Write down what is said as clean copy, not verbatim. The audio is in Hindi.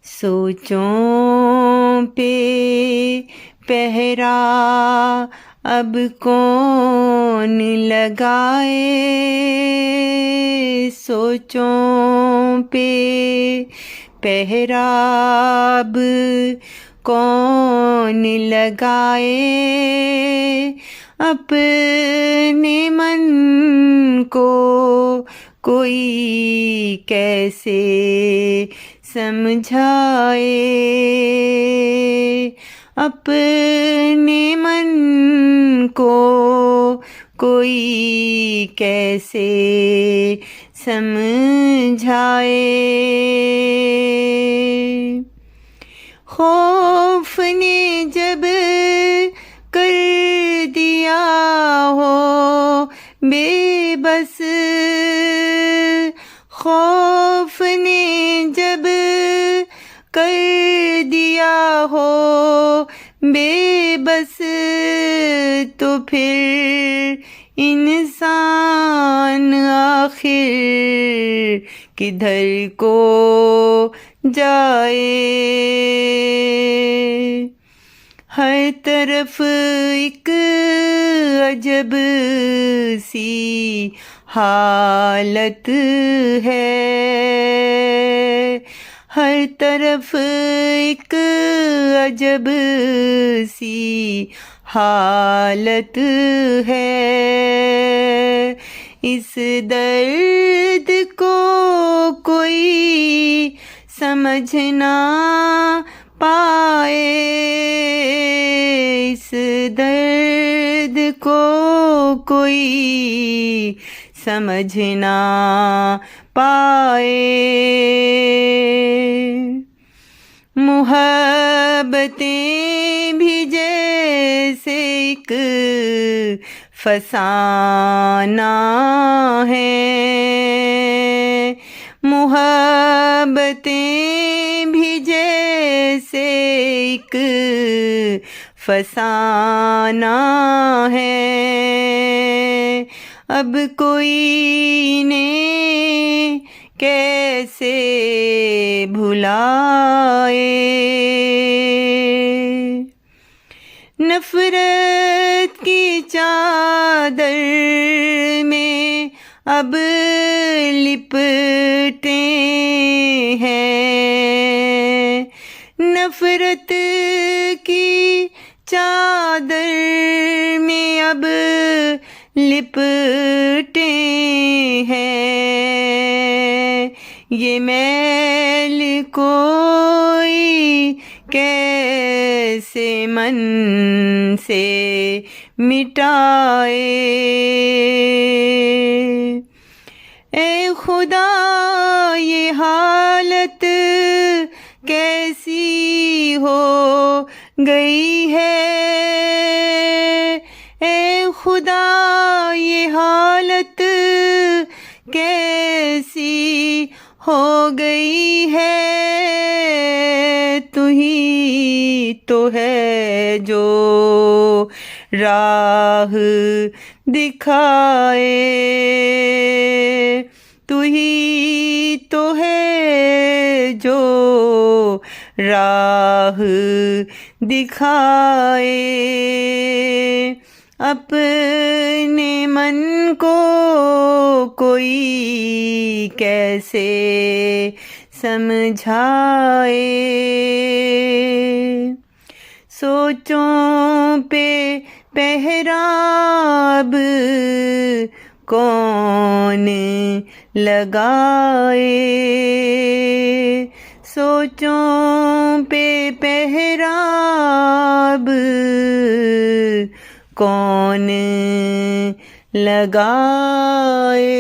सोचों पे पहरा अब कौन लगाए, सोचों पे पहरा अब कौन लगाए, अपने मन को कोई कैसे समझाए, अपने मन को कोई कैसे समझाए। खौफ ने जब कर दिया हो बेबस, खौफ ने जब कर दिया हो बेबस, तो फिर इंसान आखिर किधर को जाए। हर तरफ एक अजब सी हालत है, हर तरफ एक अजब सी हालत है। इस दर्द को कोई समझ ना पाए, इस दर्द को कोई समझ ना पाए। मोहब्बतें भी जैसे एक फसाना है, मोहब्बतें भी जैसे एक फसाना है। अब कोई इन्हें कैसे भुलाए, नफरत की चादर में अब लिपटे हैं, नफरत की चादर में अब लिपटे हैं। ये मैल कोई कैसे मन से मिटाए। ए खुदा ये हालत कैसी हो गई है, ए खुदा ये हालत कैसी हो गई है। तू ही तो है जो राह दिखाए, तू ही तो है जो राह दिखाए। अपने मन को कोई कैसे समझाए, सोचों पे पहरा अब कौन लगाए, सोचों पे पहरा अब कौन लगाए।